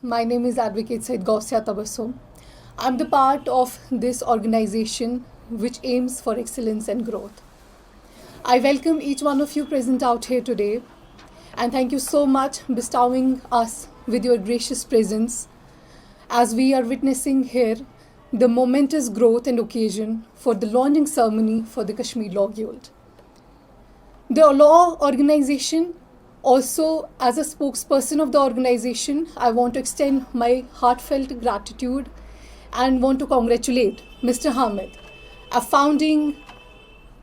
My name is Advocate Said Gausya Tabassum. I'm the part of this organization which aims for excellence and growth. I welcome each one of you present out here today and thank you so much bestowing us with your gracious presence as we are witnessing here the momentous growth and occasion for the launching ceremony for the Kashmir Law Guild. The law organization, also as a spokesperson of the organization, I want to extend my heartfelt gratitude and want to congratulate Mr. Hamid, a founding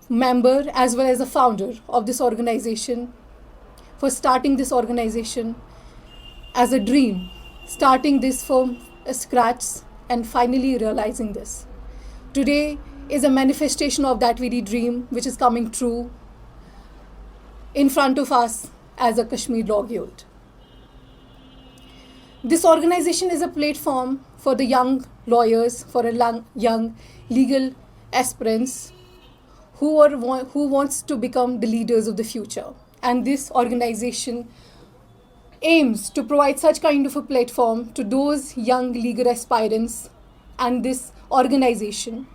member as well as a founder of this organization, for starting this organization as a dream, starting this from scratch and finally realizing this. Today is a manifestation of that very dream which is coming true in front of us as a Kashmir Law Guild. This organization is a platform for the young lawyers, for a young legal aspirants who wants to become the leaders of the future. And this organization aims to provide such kind of a platform to those young legal aspirants, and this organization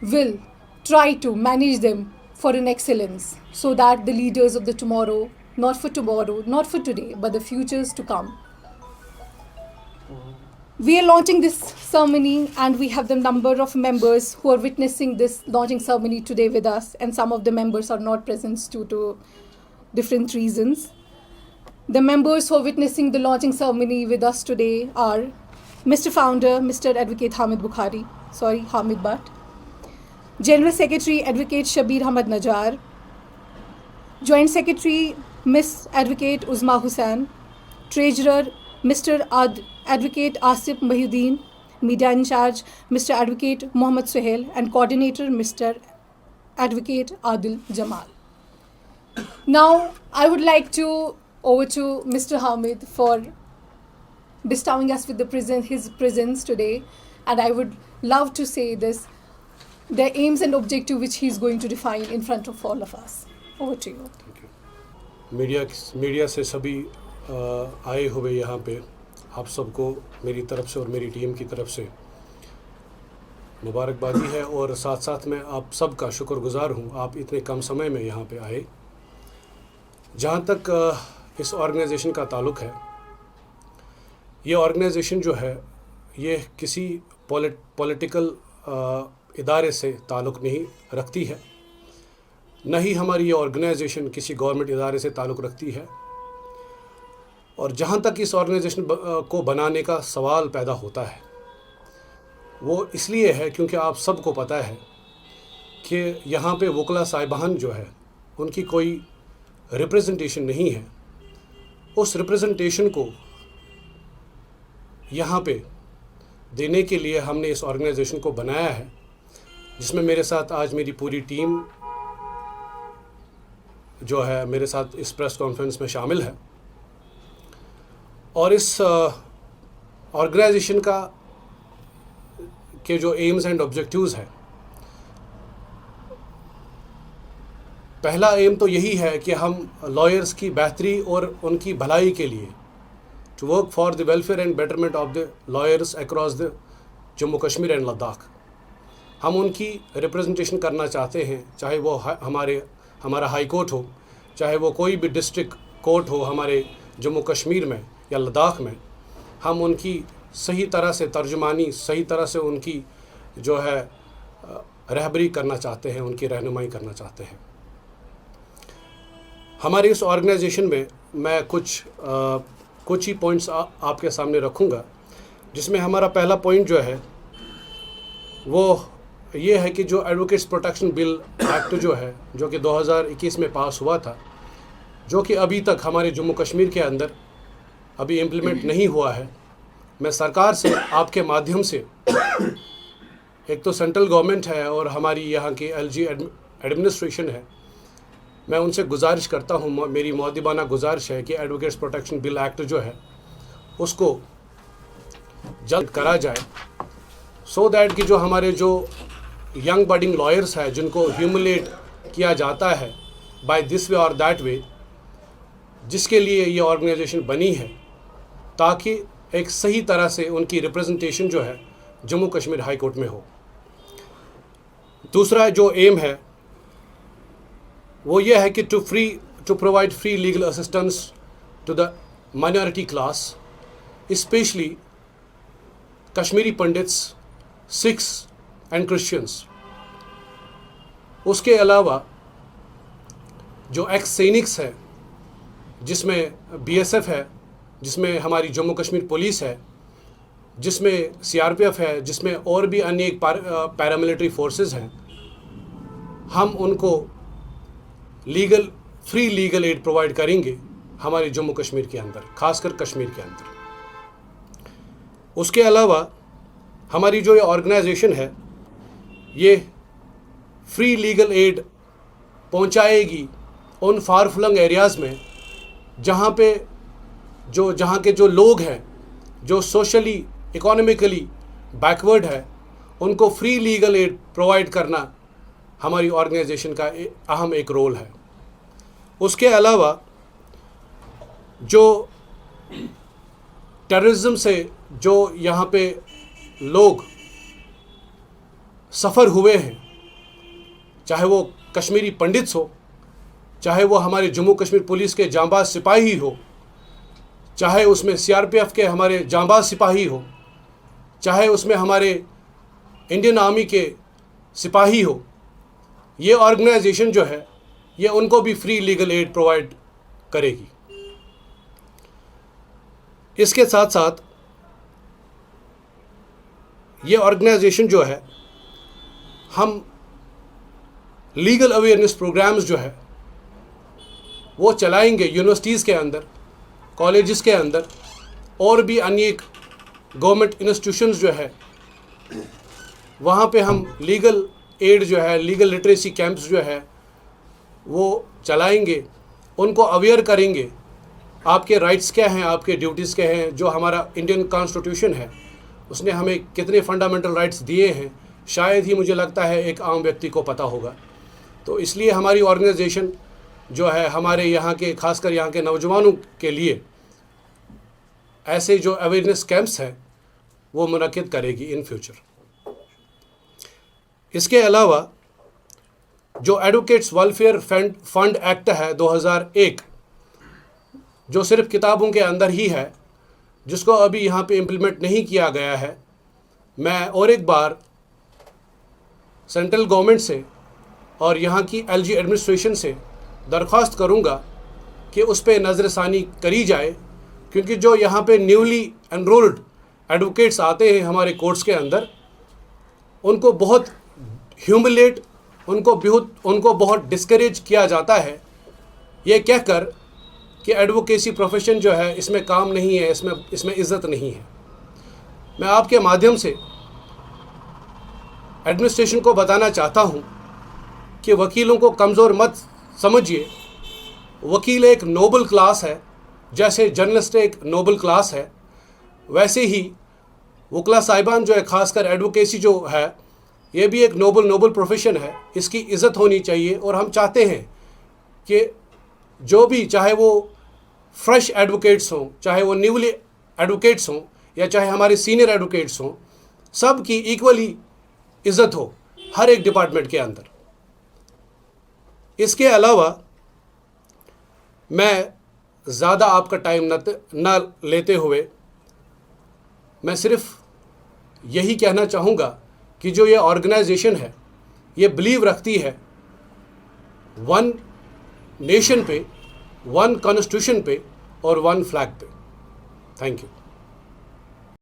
will try to manage them for an excellence so that the leaders of the tomorrow, not for tomorrow, not for today, but the futures to come. We are launching this ceremony and we have the number of members who are witnessing this launching ceremony today with us, and some of the members are not present due to different reasons. The members who are witnessing the launching ceremony with us today are Mr. Founder, Mr. Advocate Hamid Bhatt, General Secretary Advocate Shabir Ahmad Najjar, Joint Secretary Miss Advocate Uzma Hussain, Treasurer Mr. Advocate Asif Mahyuddin, Media in Charge Mr. Advocate Mohammad Suhail, and Coordinator Mr. Advocate Adil Jamal. Now, I would like to over to Mr. Hamid for bestowing us with his presence today, and I would love to say this, the aims and objective which he is going to define in front of all of us. Over to you. Thank you. Media से सभी आए हुए यहाँ पे आप सबको मेरी तरफ से और मेरी टीम की तरफ से मुबारकबादी है, और साथ साथ मैं आप सबका शुक्रगुजार हूँ आप इतने कम समय में यहाँ पे आए। जहाँ तक इस ऑर्गेनाइजेशन का ताल्लुक़ है, ये ऑर्गेनाइजेशन जो है ये किसी पॉलिटिकल इदारे से ताल्लुक़ नहीं रखती है, न ही हमारी ये ऑर्गेनाइजेशन किसी गवर्नमेंट इदारे से ताल्लुक़ रखती है। और जहाँ तक इस ऑर्गेनाइजेशन को बनाने का सवाल पैदा होता है वो इसलिए है क्योंकि आप सबको पता है कि यहाँ पे वकला साहिबान जो है उनकी कोई रिप्रेजेंटेशन नहीं है। उस रिप्रेजेंटेशन को यहाँ पे देने के लिए हमने इस ऑर्गेनाइजेशन को बनाया है, जिसमें मेरे साथ आज मेरी पूरी टीम जो है मेरे साथ इस प्रेस कॉन्फ्रेंस में शामिल है। और इस ऑर्गेनाइजेशन के जो एम्स एंड ऑब्जेक्टिव्स हैं, पहला एम तो यही है कि हम लॉयर्स की बेहतरी और उनकी भलाई के लिए to work for the welfare and betterment of the lawyers across the Jammu Kashmir and Ladakh. हम उनकी रिप्रेजेंटेशन करना चाहते हैं, चाहे वो हमारा हाई कोर्ट हो, चाहे वो कोई भी डिस्ट्रिक्ट कोर्ट हो हमारे जम्मू कश्मीर में या लद्दाख में। हम उनकी सही तरह से तर्जुमानी, सही तरह से उनकी जो है रहबरी करना चाहते हैं, उनकी रहनुमाई करना चाहते हैं। हमारे इस ऑर्गेनाइजेशन में मैं कुछ ही पॉइंट्स आपके सामने रखूँगा, जिसमें हमारा पहला पॉइंट जो है वो ये है कि जो एडवोकेट्स प्रोटेक्शन बिल एक्ट जो है, जो कि 2021 में पास हुआ था, जो कि अभी तक हमारे जम्मू कश्मीर के अंदर अभी इम्प्लीमेंट नहीं हुआ है। मैं सरकार से आपके माध्यम से, एक तो सेंट्रल गवर्नमेंट है और हमारी यहाँ की एलजी एडमिनिस्ट्रेशन है, मैं उनसे गुजारिश करता हूँ, मेरी मुअद्दिबाना गुजारिश है कि एडवोकेट्स प्रोटेक्शन बिल एक्ट जो है उसको जल्द करा जाए, सो दैट कि जो हमारे जो यंग बडिंग लॉयर्स हैं जिनको ह्यूमिलेट किया जाता है बाय दिस वे और दैट वे, जिसके लिए ये ऑर्गेनाइजेशन बनी है, ताकि एक सही तरह से उनकी रिप्रेजेंटेशन जो है जम्मू कश्मीर हाई कोर्ट में हो। दूसरा जो एम है वो ये है कि to provide free legal assistance to the minority class, specially Kashmiri Pandits, Sikhs and Christians. उसके अलावा जो एक्स सैनिक्स है, जिसमें बीएसएफ है, जिसमें हमारी जम्मू कश्मीर पुलिस है, जिसमें सीआरपीएफ है, जिसमें और भी अन्य एक पैरामिलिट्री फोर्सेस हैं, हम उनको फ्री लीगल एड प्रोवाइड करेंगे हमारे जम्मू कश्मीर के अंदर, खासकर कश्मीर के अंदर। उसके अलावा हमारी जो ये ऑर्गेनाइजेशन है ये फ्री लीगल एड पहुंचाएगी उन फार फ्लंग एरियाज़ में जहाँ के जो लोग हैं, जो सोशली इकोनॉमिकली बैकवर्ड है, उनको फ्री लीगल एड प्रोवाइड करना हमारी ऑर्गेनाइजेशन का अहम एक रोल है। उसके अलावा जो टेररिज्म से जो यहाँ पे लोग सफ़र हुए हैं, चाहे वो कश्मीरी पंडित्स हो, चाहे वो हमारे जम्मू कश्मीर पुलिस के जांबाज सिपाही हो, चाहे उसमें सीआरपीएफ के हमारे जांबाज सिपाही हो, चाहे उसमें हमारे इंडियन आर्मी के सिपाही हो, ये ऑर्गेनाइजेशन जो है ये उनको भी फ्री लीगल एड प्रोवाइड करेगी। इसके साथ साथ ये ऑर्गेनाइजेशन जो है, हम लीगल अवेयरनेस प्रोग्राम्स जो है वो चलाएंगे यूनिवर्सिटीज़ के अंदर, कॉलेजेस के अंदर, और भी अनेक गवर्नमेंट इंस्टीट्यूशंस जो है वहाँ पे हम लीगल एड जो है, लीगल लिटरेसी कैंप्स जो है वो चलाएंगे, उनको अवेयर करेंगे आपके राइट्स क्या हैं, आपके ड्यूटीज़ क्या हैं। जो हमारा इंडियन कॉन्स्टिट्यूशन है उसने हमें कितने फंडामेंटल राइट्स दिए हैं, शायद ही मुझे लगता है एक आम व्यक्ति को पता होगा। तो इसलिए हमारी ऑर्गेनाइजेशन जो है हमारे यहाँ के, खासकर यहाँ के नौजवानों के लिए ऐसे जो अवेयरनेस कैंप्स हैं वो मुनक्किद करेगी इन फ्यूचर। इसके अलावा जो एडवोकेट्स वेलफेयर फंड एक्ट है 2001, जो सिर्फ किताबों के अंदर ही है, जिसको अभी यहाँ पे इम्प्लीमेंट नहीं किया गया है, मैं और एक बार सेंट्रल गवर्नमेंट से और यहाँ की एलजी एडमिनिस्ट्रेशन से दरख्वास्त करूँगा कि उस पर नज़रसानी करी जाए, क्योंकि जो यहाँ पे न्यूली एनरोल्ड एडवोकेट्स आते हैं हमारे कोर्ट्स के अंदर, उनको बहुत ह्यूमिलेट, उनको बहुत डिस्करेज किया जाता है, ये कहकर कि एडवोकेसी प्रोफेशन जो है इसमें काम नहीं है, इसमें इज़्ज़त नहीं है। मैं आपके माध्यम से एडमिनिस्ट्रेशन को बताना चाहता हूँ कि वकीलों को कमज़ोर मत समझिए। वकील एक नोबल क्लास है, जैसे जर्नलिस्ट एक नोबल क्लास है, वैसे ही वकला साहिबान जो है, ख़ासकर एडवोकेसी जो है, ये भी एक नोबल प्रोफेशन है। इसकी इज़्ज़त होनी चाहिए और हम चाहते हैं कि जो भी, चाहे वो फ्रेश एडवोकेट्स हों, चाहे वो न्यूली एडवोकेट्स हों, या चाहे हमारे सीनियर एडवोकेट्स हों, सब की इक्वली इज़्ज़त हो हर एक डिपार्टमेंट के अंदर। इसके अलावा मैं ज़्यादा आपका टाइम न लेते हुए मैं सिर्फ यही कहना चाहूँगा कि जो ये ऑर्गेनाइजेशन है ये बिलीव रखती है वन नेशन पे, वन कॉन्स्टिट्यूशन पे और वन फ्लैग पे। Thank you.